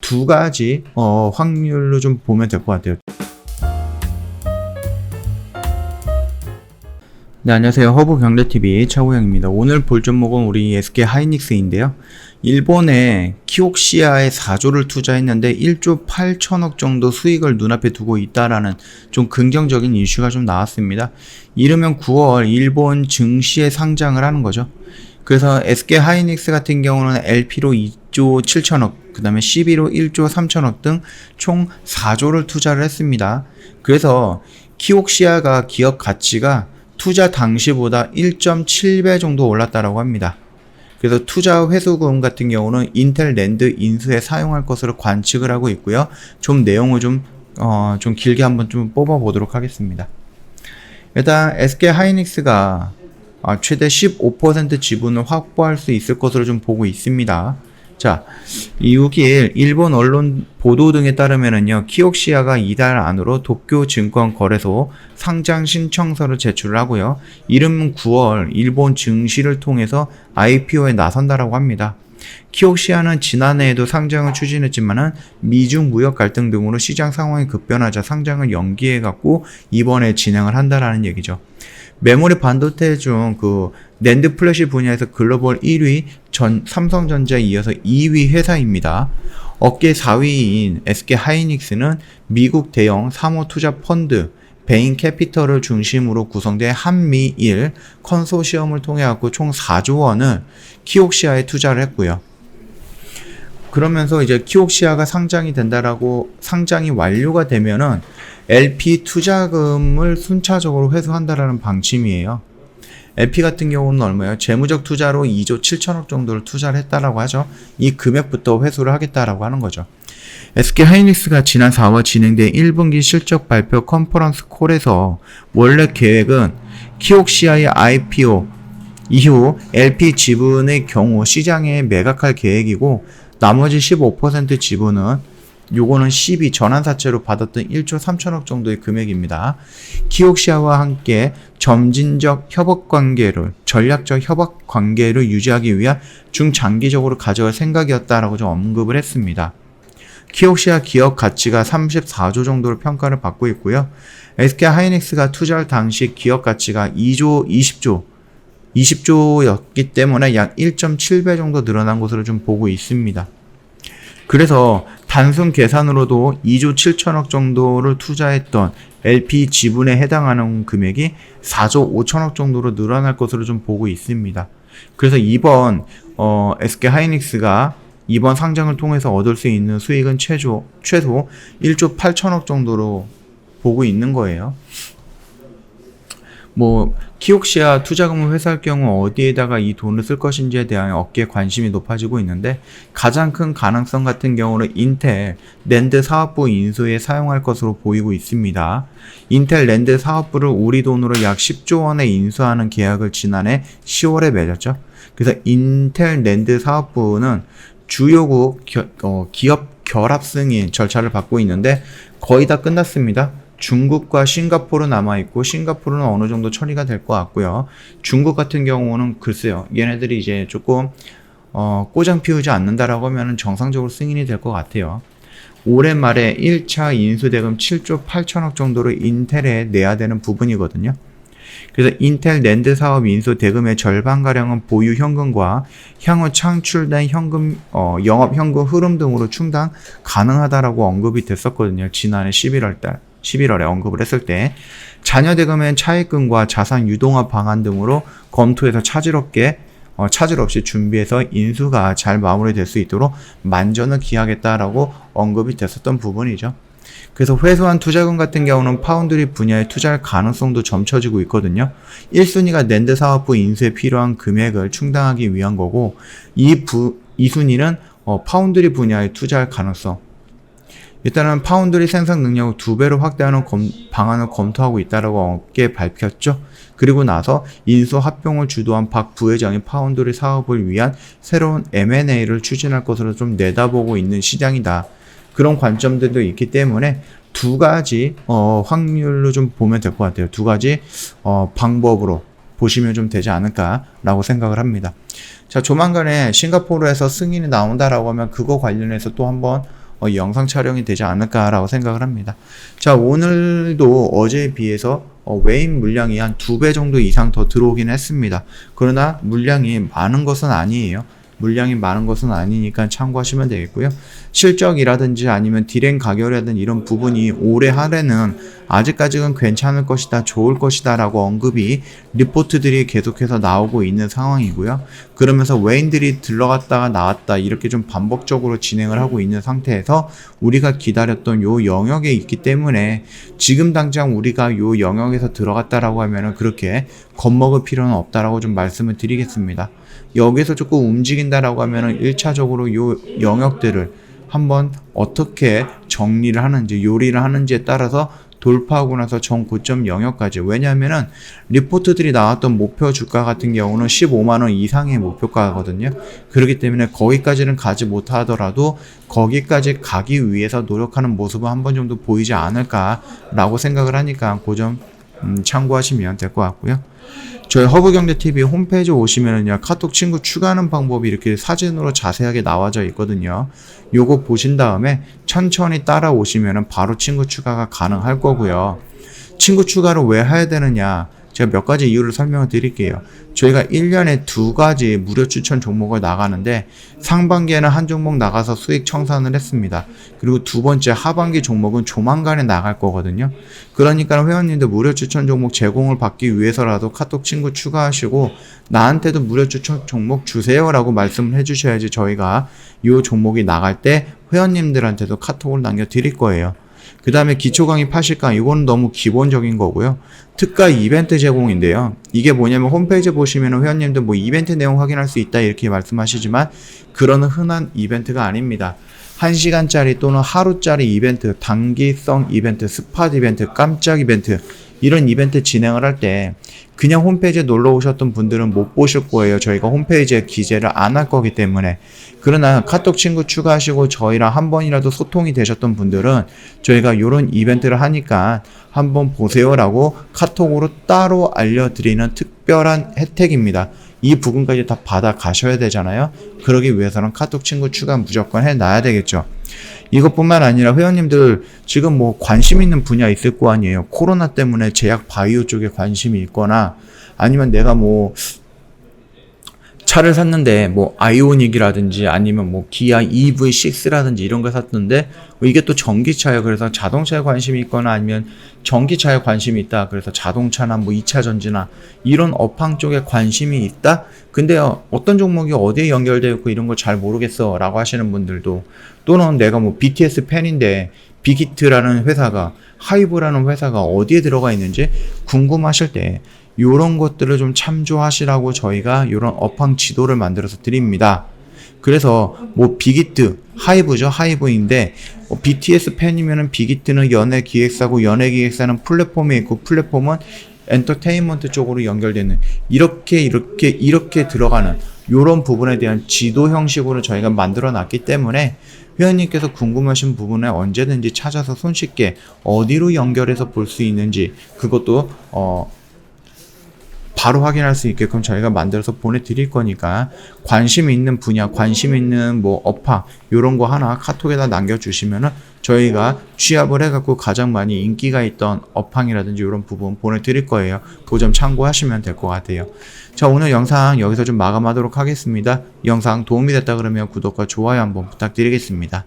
두 가지 확률로 좀 보면 될 것 같아요. 네, 안녕하세요. 허브경제TV 차우영입니다. 오늘 볼 종목은 우리 SK 하이닉스인데요. 일본의 키옥시아에 4조를 투자했는데 1조 8천억 정도 수익을 눈앞에 두고 있다라는 좀 긍정적인 이슈가 좀 나왔습니다. 이르면 9월 일본 증시에 상장을 하는 거죠. 그래서 SK 하이닉스 같은 경우는 LP로 2조 7천억, 그 다음에 CB로 1조 3천억 등 총 4조를 투자를 했습니다. 그래서 키옥시아가 기업 가치가 투자 당시보다 1.7배 정도 올랐다라고 합니다. 그래서 투자 회수금 같은 경우는 인텔 랜드 인수에 사용할 것으로 관측을 하고 있고요. 좀 내용을 좀 길게 한번 좀 뽑아보도록 하겠습니다. 일단 SK 하이닉스가 최대 15% 지분을 확보할 수 있을 것으로 좀 보고 있습니다. 자, 6일 일본 언론 보도 등에 따르면은요, 키옥시아가 이달 안으로 도쿄 증권 거래소 상장 신청서를 제출을 하고요. 이르면 9월 일본 증시를 통해서 IPO에 나선다라고 합니다. 키옥시아는 지난해에도 상장을 추진했지만은 미중 무역 갈등 등으로 시장 상황이 급변하자 상장을 연기해갖고 이번에 진행을 한다라는 얘기죠. 메모리 반도체 중 낸드 플래시 분야에서 글로벌 1위 삼성전자에 이어서 2위 회사입니다. 업계 4위인 SK 하이닉스는 미국 대형 사모 투자 펀드 베인 캐피털을 중심으로 구성된 한미일 컨소시엄을 통해 갖고 총 4조 원을 키옥시아에 투자를 했고요. 그러면서 이제 키옥시아가 상장이 완료가 되면은 LP 투자금을 순차적으로 회수한다라는 방침이에요. LP 같은 경우는 얼마예요? 재무적 투자로 2조 7천억 정도를 투자를 했다라고 하죠. 이 금액부터 회수를 하겠다라고 하는 거죠. SK 하이닉스가 지난 4월 진행된 1분기 실적 발표 컨퍼런스 콜에서 원래 계획은 키옥시아의 IPO 이후 LP 지분의 경우 시장에 매각할 계획이고, 나머지 15% 지분은 요거는 12 전환사채로 받았던 1조 3천억 정도의 금액입니다. 키옥시아와 함께 점진적 전략적 협업 관계를 유지하기 위한 중장기적으로 가져갈 생각이었다라고 좀 언급을 했습니다. 키옥시아 기업 가치가 34조 정도로 평가를 받고 있고요. SK 하이닉스가 투자할 당시 기업 가치가 20조였기 때문에 약 1.7배 정도 늘어난 것으로 좀 보고 있습니다. 그래서 단순 계산으로도 2조 7천억 정도를 투자했던 LP 지분에 해당하는 금액이 4조 5천억 정도로 늘어날 것으로 좀 보고 있습니다. 그래서 이번 SK 하이닉스가 이번 상장을 통해서 얻을 수 있는 수익은 최소 1조 8천억 정도로 보고 있는 거예요. 키옥시아 투자금을 회수할 경우 어디에다가 이 돈을 쓸 것인지에 대한 업계에 관심이 높아지고 있는데, 가장 큰 가능성 같은 경우는 인텔 랜드 사업부 인수에 사용할 것으로 보이고 있습니다. 인텔 랜드 사업부를 우리 돈으로 약 10조 원에 인수하는 계약을 지난해 10월에 맺었죠. 그래서 인텔 랜드 사업부는 주요국 기업 결합 승인 절차를 받고 있는데 거의 다 끝났습니다. 중국과 싱가포르 남아있고, 싱가포르는 어느 정도 처리가 될 것 같고요. 중국 같은 경우는 글쎄요, 얘네들이 이제 조금 꼬장 피우지 않는다라고 하면 정상적으로 승인이 될 것 같아요. 올해 말에 1차 인수대금 7조 8천억 정도를 인텔에 내야 되는 부분이거든요. 그래서 인텔 랜드 사업 인수 대금의 절반가량은 보유 현금과 향후 창출된 영업 현금 흐름 등으로 충당 가능하다라고 언급이 됐었거든요. 지난해 11월에 언급을 했을 때, 자녀 대금엔 차입금과 자산 유동화 방안 등으로 검토해서 차질 없이 준비해서 인수가 잘 마무리될 수 있도록 만전을 기하겠다라고 언급이 됐었던 부분이죠. 그래서 회수한 투자금 같은 경우는 파운드리 분야에 투자할 가능성도 점쳐지고 있거든요. 1순위가 낸드 사업부 인수에 필요한 금액을 충당하기 위한 거고, 2순위는 파운드리 분야에 투자할 가능성. 일단은 파운드리 생산 능력을 2배로 확대하는 방안을 검토하고 있다라고 업계에 밝혔죠. 그리고 나서 인수 합병을 주도한 박 부회장이 파운드리 사업을 위한 새로운 M&A를 추진할 것으로 좀 내다보고 있는 시장이다. 그런 관점들도 있기 때문에 두 가지 확률로 좀 보면 될 것 같아요. 두 가지 방법으로 보시면 좀 되지 않을까라고 생각을 합니다. 자, 조만간에 싱가포르에서 승인이 나온다라고 하면 그거 관련해서 또 한번 영상 촬영이 되지 않을까라고 생각을 합니다. 자, 오늘도 어제에 비해서 외인 물량이 한 2배 정도 이상 더 들어오긴 했습니다. 그러나 물량이 많은 것은 아니에요. 물량이 많은 것은 아니니까 참고하시면 되겠고요. 실적이라든지 아니면 딜행 가격이라든지 이런 부분이 올해 할애는 아직까지는 괜찮을 것이다, 좋을 것이다 라고 언급이 리포트들이 계속해서 나오고 있는 상황이고요. 그러면서 외인들이 들어갔다가 나왔다 이렇게 좀 반복적으로 진행을 하고 있는 상태에서 우리가 기다렸던 요 영역에 있기 때문에 지금 당장 우리가 요 영역에서 들어갔다라고 하면은 그렇게 겁먹을 필요는 없다라고 좀 말씀을 드리겠습니다. 여기서 조금 움직인다라고 하면은 1차적으로 요 영역들을 한번 어떻게 정리를 하는지, 요리를 하는지에 따라서 돌파하고 나서 전 고점 영역까지. 왜냐하면은 리포트들이 나왔던 목표 주가 같은 경우는 15만원 이상의 목표가거든요. 그렇기 때문에 거기까지는 가지 못하더라도 거기까지 가기 위해서 노력하는 모습은 한 번 정도 보이지 않을까라고 생각을 하니까 그 점 참고하시면 될 것 같고요. 저희 허브경제TV 홈페이지 오시면은요, 카톡 친구 추가하는 방법이 이렇게 사진으로 자세하게 나와져 있거든요. 요거 보신 다음에 천천히 따라오시면은 바로 친구 추가가 가능할 거고요. 친구 추가를 왜 해야 되느냐? 제가 몇 가지 이유를 설명을 드릴게요. 저희가 1년에 2가지 무료 추천 종목을 나가는데 상반기에는 한 종목 나가서 수익 청산을 했습니다. 그리고 두 번째 하반기 종목은 조만간에 나갈 거거든요. 그러니까 회원님들 무료 추천 종목 제공을 받기 위해서라도 카톡 친구 추가하시고 나한테도 무료 추천 종목 주세요 라고 말씀을 해주셔야지 저희가 이 종목이 나갈 때 회원님들한테도 카톡을 남겨드릴 거예요. 그 다음에 기초 강의 파실강, 이건 너무 기본적인 거고요. 특가 이벤트 제공인데요. 이게 뭐냐면 홈페이지 보시면 회원님들 뭐 이벤트 내용 확인할 수 있다 이렇게 말씀하시지만 그런 흔한 이벤트가 아닙니다. 1시간짜리 또는 하루짜리 이벤트, 단기성 이벤트, 스팟 이벤트, 깜짝 이벤트 이런 이벤트 진행을 할 때 그냥 홈페이지에 놀러 오셨던 분들은 못 보실 거예요. 저희가 홈페이지에 기재를 안 할 거기 때문에. 그러나 카톡 친구 추가하시고 저희랑 한 번이라도 소통이 되셨던 분들은 저희가 이런 이벤트를 하니까 한번 보세요라고 카톡으로 따로 알려드리는 특별한 혜택입니다. 이 부분까지 다 받아 가셔야 되잖아요. 그러기 위해서는 카톡 친구 추가 무조건 해놔야 되겠죠. 이것뿐만 아니라 회원님들 지금 뭐 관심 있는 분야 있을 거 아니에요. 코로나 때문에 제약 바이오 쪽에 관심이 있거나 아니면 내가 뭐 차를 샀는데 뭐 아이오닉이라든지 아니면 뭐 기아 EV6라든지 이런 거 샀는데 이게 또 전기차예요. 그래서 자동차에 관심이 있거나 아니면 전기차에 관심이 있다. 그래서 자동차나 뭐 2차 전지나 이런 업황 쪽에 관심이 있다. 근데 어떤 종목이 어디에 연결되어 있고 이런 거 잘 모르겠어 라고 하시는 분들도, 또는 내가 뭐 BTS 팬인데 빅히트라는 회사가, 하이브라는 회사가 어디에 들어가 있는지 궁금하실 때 요런 것들을 좀 참조하시라고 저희가 요런 업황 지도를 만들어서 드립니다. 그래서 뭐 빅히트, 하이브죠. 하이브인데 BTS 팬이면은 빅히트는 연예 기획사고 연예 기획사는 플랫폼에 있고 플랫폼은 엔터테인먼트 쪽으로 연결되는 이렇게 들어가는 요런 부분에 대한 지도 형식으로 저희가 만들어 놨기 때문에 회원님께서 궁금하신 부분에 언제든지 찾아서 손쉽게 어디로 연결해서 볼 수 있는지 그것도 바로 확인할 수 있게끔 저희가 만들어서 보내드릴 거니까 관심 있는 분야, 관심 있는 뭐 업황 요런 거 하나 카톡에다 남겨주시면은 저희가 취합을 해갖고 가장 많이 인기가 있던 업황이라든지 이런 부분 보내드릴 거예요. 그 점 참고하시면 될 것 같아요. 자, 오늘 영상 여기서 좀 마감하도록 하겠습니다. 영상 도움이 됐다 그러면 구독과 좋아요 한번 부탁드리겠습니다.